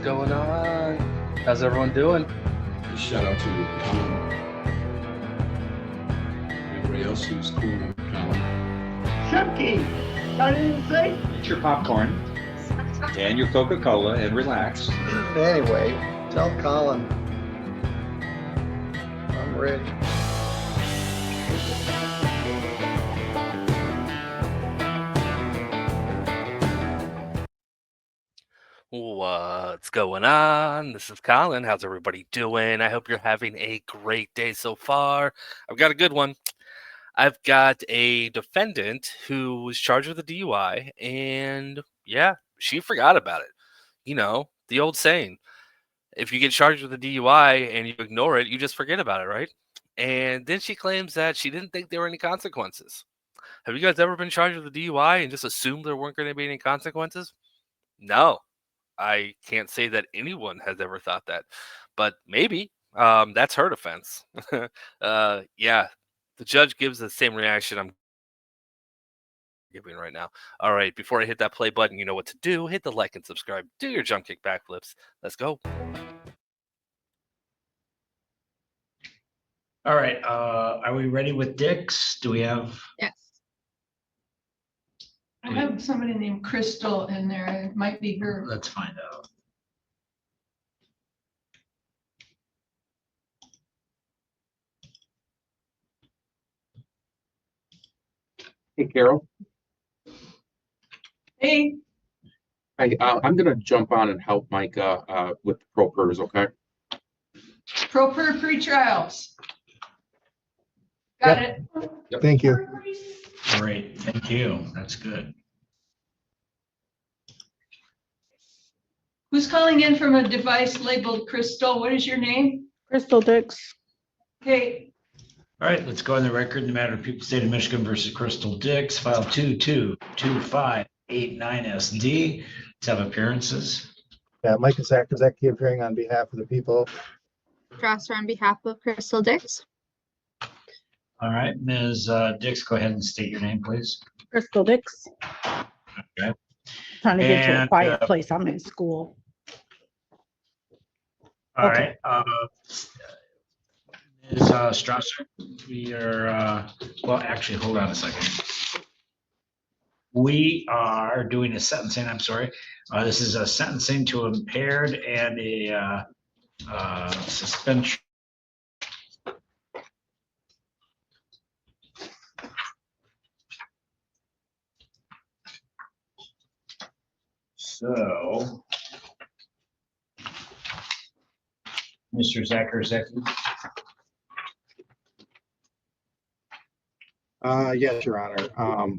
going on? How's everyone doing? Shout out to Colin. Everybody else who's cool with Colin. Chucky, got anything to say? Get your popcorn and your Coca-Cola and relax. Anyway, tell Colin I'm ready. What's going on? This is Colin. How's everybody doing? I hope you're having a great day so far. I've got a good one. I've got a defendant who was charged with a DUI, and yeah, she forgot about it. You know, the old saying, if you get charged with a DUI and you ignore it, you just forget about it, right? And then she claims that she didn't think there were any consequences. Have you guys ever been charged with a DUI and just assumed there weren't going to be any consequences? No. I can't say that anyone has ever thought that, but maybe that's her defense. Yeah, the judge gives the same reaction I'm giving right now. All right, before I hit that play button, you know what to do. Hit the like and subscribe. Do your jump kick backflips. Let's go. All right, are we ready with Dix? Do we have? Yes. I have somebody named Crystal in there. It might be her. Let's find out. Hey, Carol. Hey, I'm going to jump on and help Micah with the ProPers, okay? Proper pre-trials. Got it. Thank you. Great, thank you. That's good. Who's calling in from a device labeled Crystal? What is your name? Crystal Dix. Okay, All right, let's go on the record in the matter of People State of Michigan versus Crystal Dix, file 222589 SD. Let's have appearances. Yeah, Mike Zakrzewski appearing on behalf of the people. Strasser on behalf of Crystal Dix. All right, Ms. Dix, go ahead and state your name, please. Crystal Dix. Okay. Trying to get to a And, quiet place. I'm in school. All Okay. right, Ms. Strasser, we are, well, actually, hold on a second. We are doing a sentencing, I'm sorry. This is a sentencing to impaired and a suspension. So, Mr. Zakrzewski. Yes, Your Honor. I'm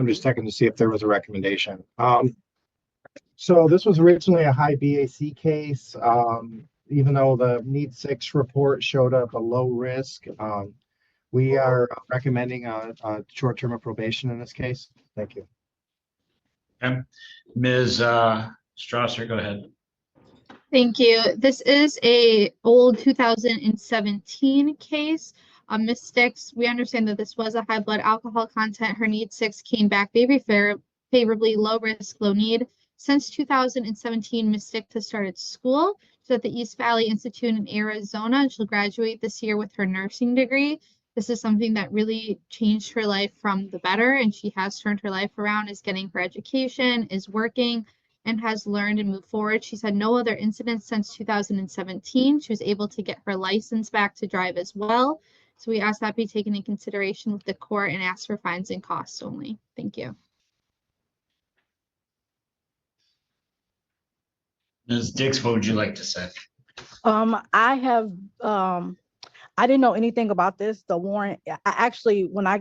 just checking to see if there was a recommendation. So this was originally a high BAC case. Even though the Need 6 report showed up a low risk, we are recommending a short term of probation in this case. Thank you. Okay. Ms. Strasser, go ahead. Thank you. This is a old 2017 case. Ms. Dix, we understand that this was a high blood alcohol content. Her need 6 came back very favorably, low risk, low need. Since 2017, Ms. Dix has started school. She's at the East Valley Institute in Arizona. She'll graduate this year with her nursing degree. This is something that really changed her life from the better, and she has turned her life around, is getting her education, is working, and has learned and moved forward. She's had no other incidents since 2017. She was able to get her license back to drive as well. So we ask that be taken in consideration with the court and ask for fines and costs only. Thank you. Ms. Dix, what would you like to say? I have I didn't know anything about this. The warrant. I actually, when I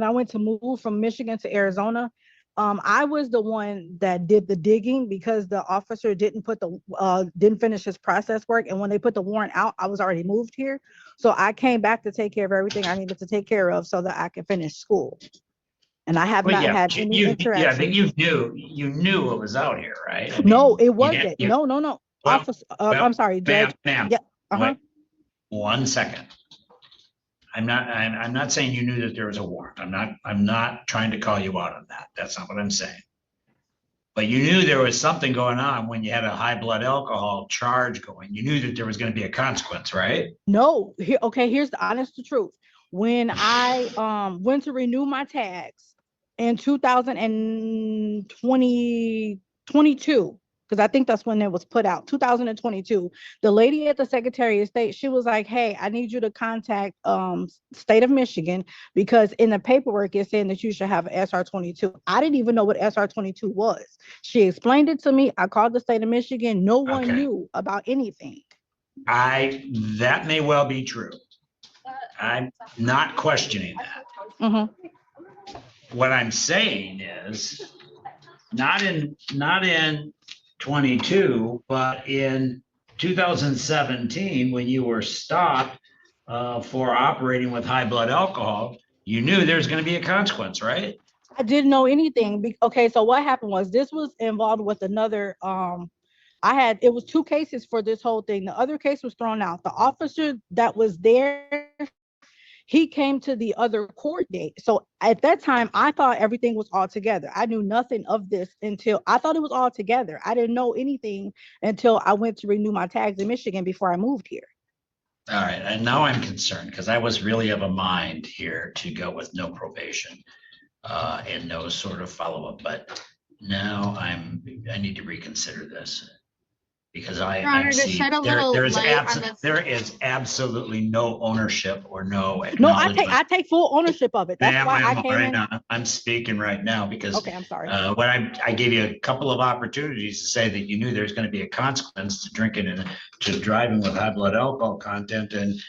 went to move from Michigan to Arizona, I was the one that did the digging because the officer didn't finish his process work, and when they put the warrant out, I was already moved here. So I came back to take care of everything I needed to take care of so that I could finish school. And I have Well, not had any interaction. Yeah, I think you knew it was out here, right? I mean, No, it wasn't. No. Well, Officer, I'm sorry, Judge. Ma'am, Yeah. wait 1 second. I'm not saying you knew that there was a warrant. I'm not trying to call you out on that. That's not what I'm saying. But you knew there was something going on when you had a high blood alcohol charge going. You knew that there was going to be a consequence, right? No, okay, here's the honest to truth. When I went to renew my tags in 2022, because I think that's when it was put out, 2022, the lady at the Secretary of State, she was like, hey, I need you to contact state of Michigan, because in the paperwork it's saying that you should have an SR22. I didn't even know what SR22 was. She explained it to me. I called the state of Michigan. No one Okay. knew about anything. That may well be true. I'm not questioning that. Mhm. What I'm saying is not in 22, but in 2017, when you were stopped for operating with high blood alcohol, you knew there's going to be a consequence, right? I didn't know anything. Okay, so what happened was this was involved with another it was two cases for this whole thing. The other case was thrown out. The officer that was there, he came to the other court date. So at that time, I thought everything was all together. I knew nothing of this until I thought it was all together. I didn't know anything until I went to renew my tags in Michigan before I moved here. All right, and now I'm concerned because I was really of a mind here to go with no probation and no sort of follow-up, but now I need to reconsider this. Because Your Honor, to shed a little light on this. there is absolutely no ownership or no No, acknowledgement. I take full ownership of it. That's why I came right in. now, I'm speaking right now because Okay, I'm sorry. when I gave you a couple of opportunities to say that you knew there's going to be a consequence to drinking and to driving with high blood alcohol content, and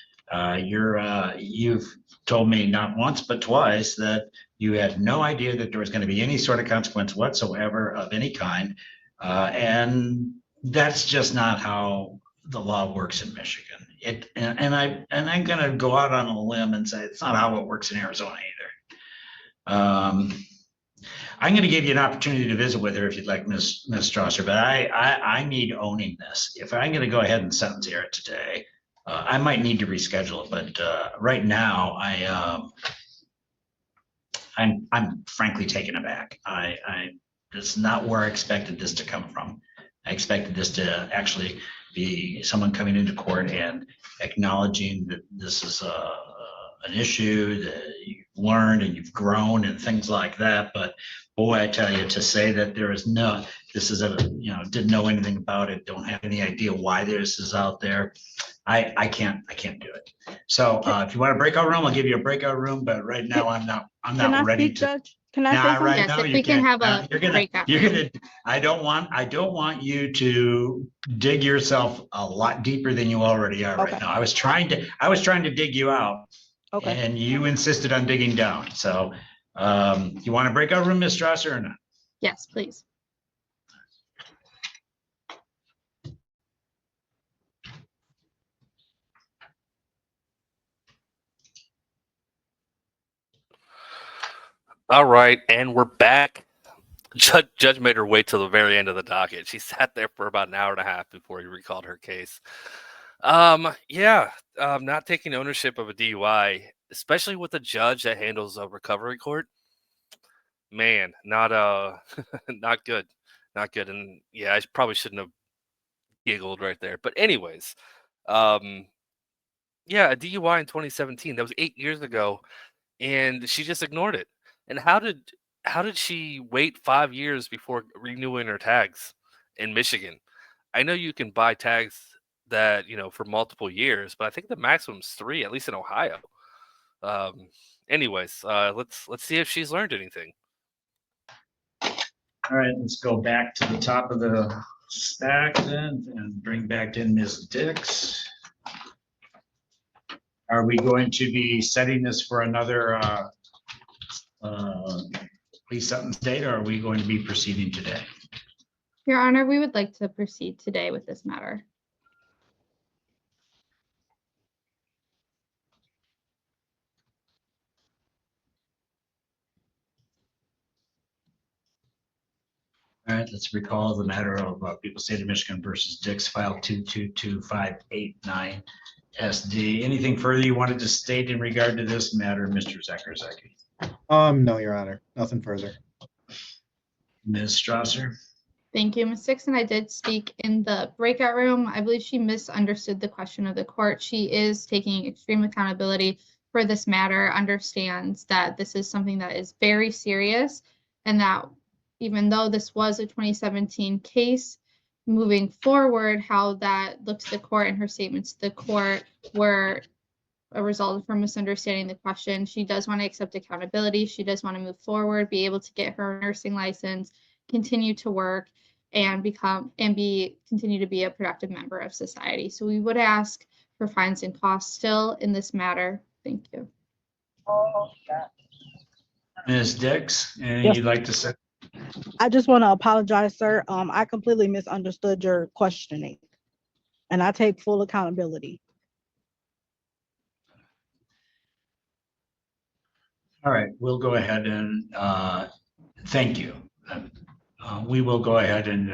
you've told me not once but twice that you had no idea that there was going to be any sort of consequence whatsoever of any kind, and that's just not how the law works in Michigan. I'm going to go out on a limb and say it's not how it works in Arizona either. I'm going to give you an opportunity to visit with her if you'd like, Ms. Strasser, but I need owning this. If I'm going to go ahead and sentence her today, I might need to reschedule it, but right now I'm frankly taken aback. It's not where I expected this to come from. I expected this to actually be someone coming into court and acknowledging that this is an issue that you've learned and you've grown and things like that. But boy, I tell you, to say that there is no, this is didn't know anything about it, don't have any idea why this is out there. I can't do it. So if you want a breakout room, I'll give you a breakout room. But right now, I'm not ready to. Judge? Can I say something? Right Yes, now, if we can have a breakout. I don't want you to dig yourself a lot deeper than you already are right now. I was trying to dig you out, and you insisted on digging down. So you want a breakout room, Ms. Strasser, or not? Yes, please. All right, and we're back. Judge made her wait till the very end of the docket. She sat there for about an hour and a half before he recalled her case. Not taking ownership of a DUI, especially with a judge that handles a recovery court. Man, not not good. Not good. And yeah, I probably shouldn't have giggled right there. But anyways, a DUI in 2017. That was 8 years ago, and she just ignored it. And how did she wait 5 years before renewing her tags in Michigan? I know you can buy tags that for multiple years, but I think the maximum is 3, at least in Ohio. Let's see if she's learned anything. All right, let's go back to the top of the stack then and bring back in Ms. Dix. Are we going to be setting this for another police sentence date, or are we going to be proceeding today? Your Honor, we would like to proceed today with this matter. All right, let's recall the matter of People State of Michigan versus Dix, file 222589 SD. Anything further you wanted to state in regard to this matter, Mr. Zakarzaki? No, Your Honor, nothing further. Ms. Strasser? Thank you, Ms. Dixon. I did speak in the breakout room. I believe she misunderstood the question of the court. She is taking extreme accountability for this matter, understands that this is something that is very serious, and that even though this was a 2017 case, moving forward, how that looked to the court and her statements to the court were a result of her misunderstanding the question. She does want to accept accountability. She does want to move forward, be able to get her nursing license, continue to work, and continue to be a productive member of society. So we would ask for fines and costs still in this matter. Thank you. Ms. Dix, anything Yes. you'd like to say? I just want to apologize, sir. I completely misunderstood your questioning, and I take full accountability. All right, we'll go ahead and thank you. We will go ahead and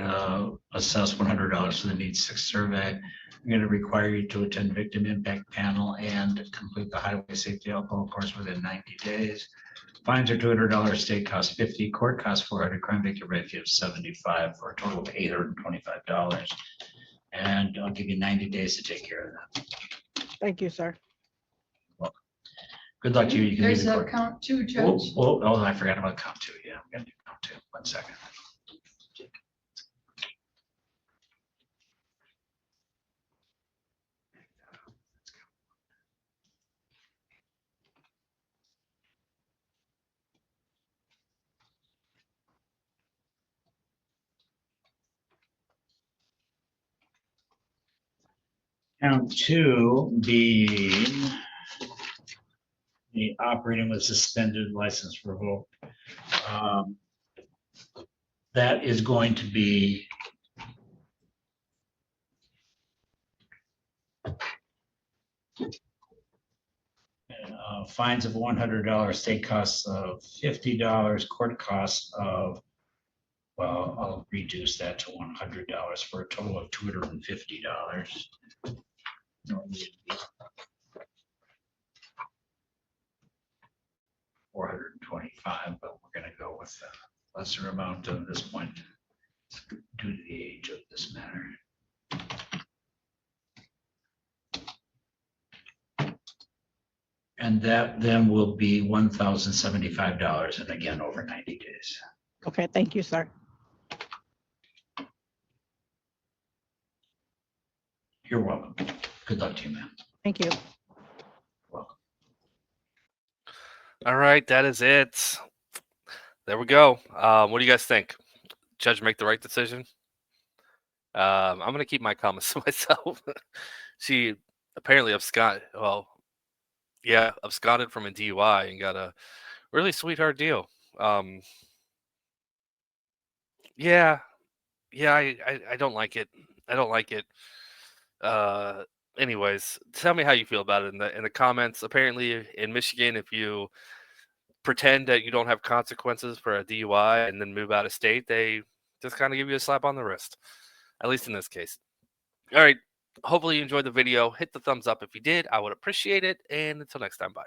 assess $100 for the Need 6 survey. I'm going to require you to attend victim impact panel and complete the highway safety alcohol course within 90 days. Fines are $200, state costs $50, court costs $400, crime victim refuge $75 for a total of $825. And I'll give you 90 days to take care of that. Thank you, sir. Good luck to you. You can leave There's the a court. count two, Oh, Judge. I forgot about count two. Yeah, I'm gonna do count two. 1 second. Count two being the operating with suspended license revoked. That is going to be fines of $100, state costs of $50, court costs of, well, I'll reduce that to $100 for a total of $250. Normally it'd be 425, but we're going to go with a lesser amount of this point due to the age of this matter. And that then will be $1,075, and again, over 90 days. Okay, thank you, sir. You're welcome. Good luck to you, ma'am. Thank you. Welcome. All right, that is it. There we go. What do you guys think? Judge make the right decision? I'm going to keep my comments to myself. She apparently absconded from a DUI and got a really sweetheart deal. I don't like it. I don't like it. Anyways, tell me how you feel about it in the comments. Apparently in Michigan, if you pretend that you don't have consequences for a DUI and then move out of state, they just kind of give you a slap on the wrist, at least in this case. All right. Hopefully you enjoyed the video. Hit the thumbs up if you did. I would appreciate it. And until next time, bye.